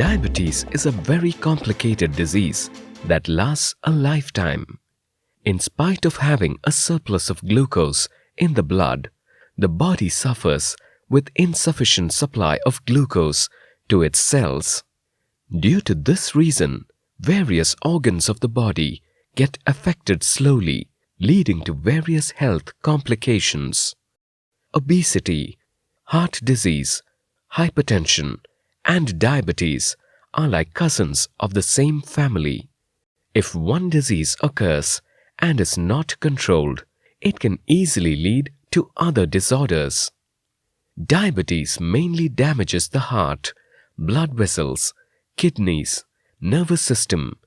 Diabetes is a very complicated disease that lasts a lifetime. In spite of having a surplus of glucose in the blood, the body suffers with insufficient supply of glucose to its cells. Due to this reason, various organs of the body get affected slowly, leading to various health complications. Obesity, heart disease, hypertension, and diabetes are like cousins of the same family. If one disease occurs and is not controlled, it can easily lead to other disorders. Diabetes mainly damages the heart, blood vessels, kidneys, nervous system,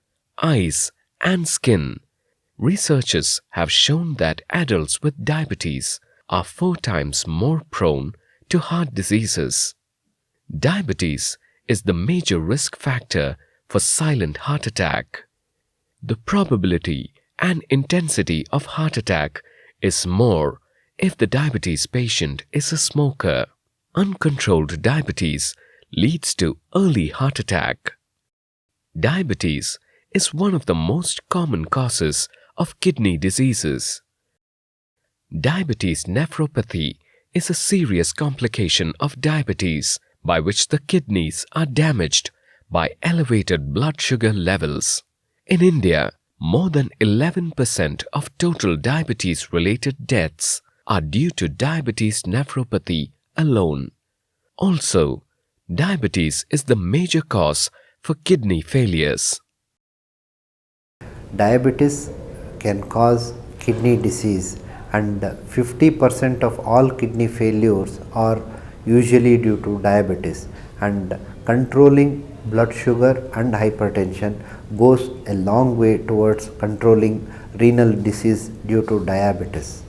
eyes, and skin. Researchers have shown that adults with diabetes are 4 times more prone to heart diseases. Diabetes is the major risk factor for silent heart attack. The probability and intensity of heart attack is more if the diabetes patient is a smoker. Uncontrolled diabetes leads to early heart attack. Diabetes is one of the most common causes of kidney diseases. Diabetes nephropathy is a serious complication of diabetes by which the kidneys are damaged by elevated blood sugar levels. In India, more than 11% of total diabetes-related deaths are due to diabetes nephropathy alone. Also, diabetes is the major cause for kidney failures. Diabetes can cause kidney disease, and 50% of all kidney failures are usually due to diabetes, and controlling blood sugar and hypertension goes a long way towards controlling renal disease due to diabetes.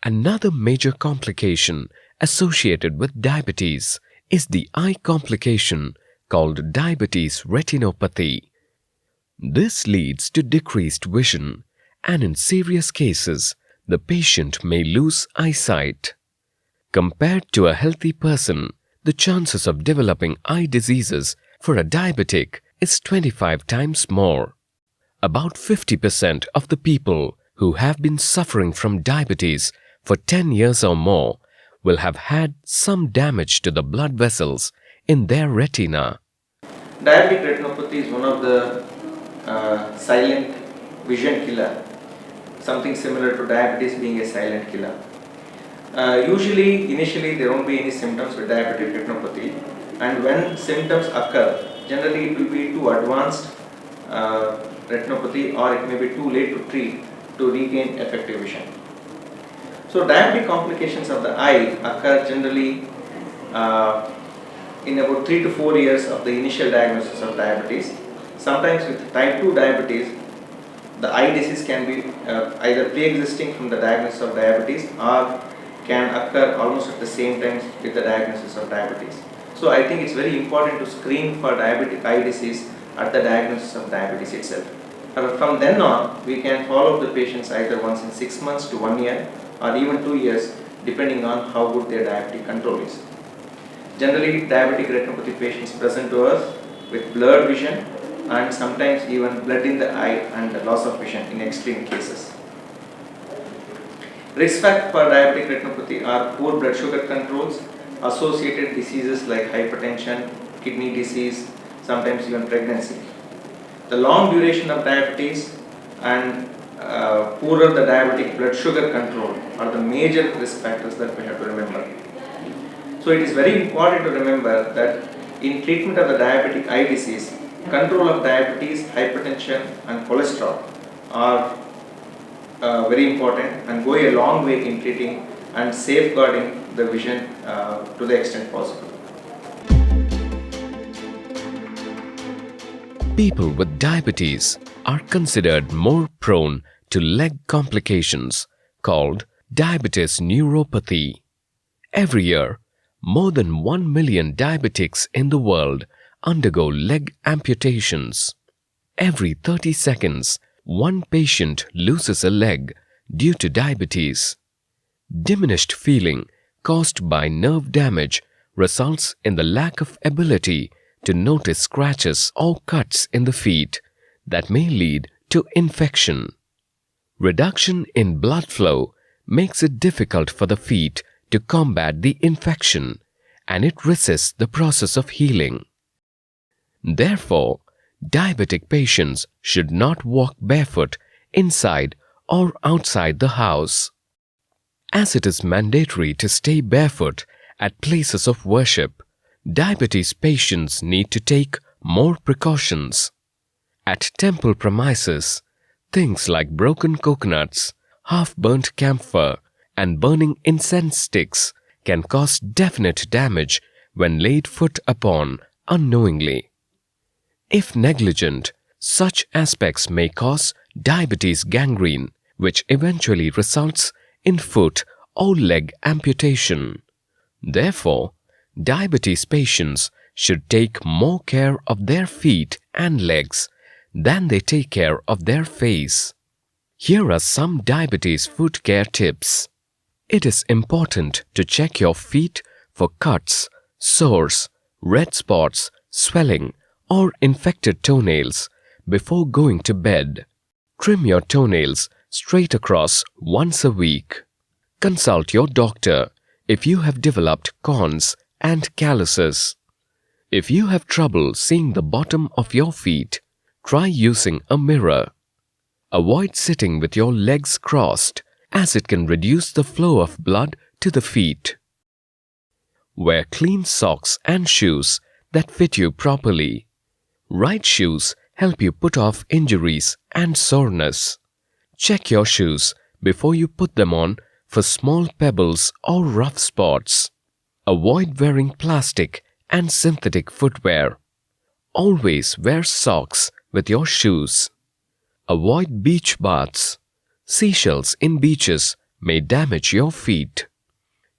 Another major complication associated with diabetes is the eye complication called diabetes retinopathy. This leads to decreased vision, and in serious cases, the patient may lose eyesight. Compared to a healthy person, the chances of developing eye diseases for a diabetic is 25 times more. About 50% of the people who have been suffering from diabetes for 10 years or more will have had some damage to the blood vessels in their retina. Diabetic retinopathy is one of the silent vision killer, something similar to diabetes being a silent killer. Usually, initially there won't be any symptoms with diabetic retinopathy, and when symptoms occur, generally it will be too advanced retinopathy, or it may be too late to treat to regain effective vision. So diabetic complications of the eye occur generally in about 3 to 4 years of the initial diagnosis of diabetes. Sometimes with type 2 diabetes, the eye disease can be either pre-existing from the diagnosis of diabetes or can occur almost at the same time with the diagnosis of diabetes. So I think it's very important to screen for diabetic eye disease at the diagnosis of diabetes itself. From then on, we can follow the patients either once in 6 months to 1 year or even 2 years, depending on how good their diabetic control is. Generally, diabetic retinopathy patients present to us with blurred vision and sometimes even blood in the eye and loss of vision in extreme cases. Risk factors for diabetic retinopathy are poor blood sugar controls, associated diseases like hypertension, kidney disease, sometimes even pregnancy. The long duration of diabetes and poorer the diabetic blood sugar control are the major risk factors that we have to remember. So it is very important to remember that in treatment of the diabetic eye disease, control of diabetes, hypertension and cholesterol are very important and go a long way in treating and safeguarding the vision to the extent possible. People with diabetes are considered more prone to leg complications called diabetes neuropathy. Every year, more than 1 million diabetics in the world undergo leg amputations. Every 30 seconds, one patient loses a leg due to diabetes. Diminished feeling caused by nerve damage results in the lack of ability to notice scratches or cuts in the feet that may lead to infection. Reduction in blood flow makes it difficult for the feet to combat the infection, and it resists the process of healing. Therefore, diabetic patients should not walk barefoot inside or outside the house. As it is mandatory to stay barefoot at places of worship, diabetes patients need to take more precautions. At temple premises, things like broken coconuts, half-burnt camphor, and burning incense sticks can cause definite damage when laid foot upon unknowingly. If negligent, such aspects may cause diabetes gangrene, which eventually results in foot or leg amputation. Therefore, diabetes patients should take more care of their feet and legs than they take care of their face. Here are some diabetes foot care tips. It is important to check your feet for cuts, sores, red spots, swelling, or infected toenails before going to bed. Trim your toenails straight across once a week. Consult your doctor if you have developed corns and calluses. If you have trouble seeing the bottom of your feet, try using a mirror. Avoid sitting with your legs crossed, as it can reduce the flow of blood to the feet. Wear clean socks and shoes that fit you properly. Right shoes help you put off injuries and soreness. Check your shoes before you put them on for small pebbles or rough spots. Avoid wearing plastic and synthetic footwear. Always wear socks with your shoes. Avoid beach baths. Seashells in beaches may damage your feet.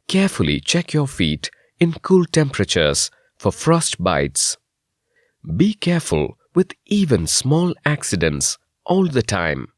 Carefully check your feet in cool temperatures for frost bites. Be careful with even small accidents all the time.